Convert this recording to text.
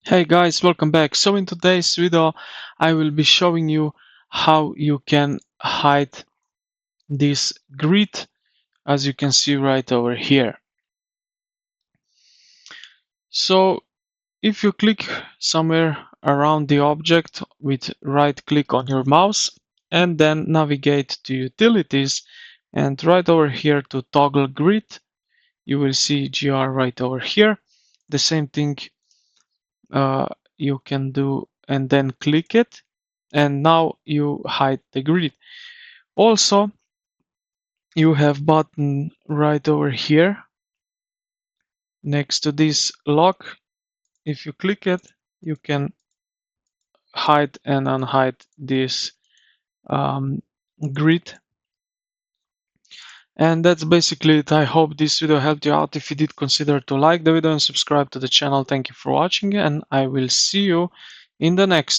Hey guys, welcome back. So in today's video, I will be showing you how you can hide this grid, as you can see right over here. So if you click somewhere around the object with right click on your mouse and then navigate to utilities and right over here to toggle grid, you will see GR right over here. The same thing you can do and then click it, and now you hide the grid. Also, you have button right over here next to this lock. If you click it, you can hide and unhide this grid. And that's basically it. I hope this video helped you out. If you did, consider to like the video and subscribe to the channel. Thank you for watching, and I will see you in the next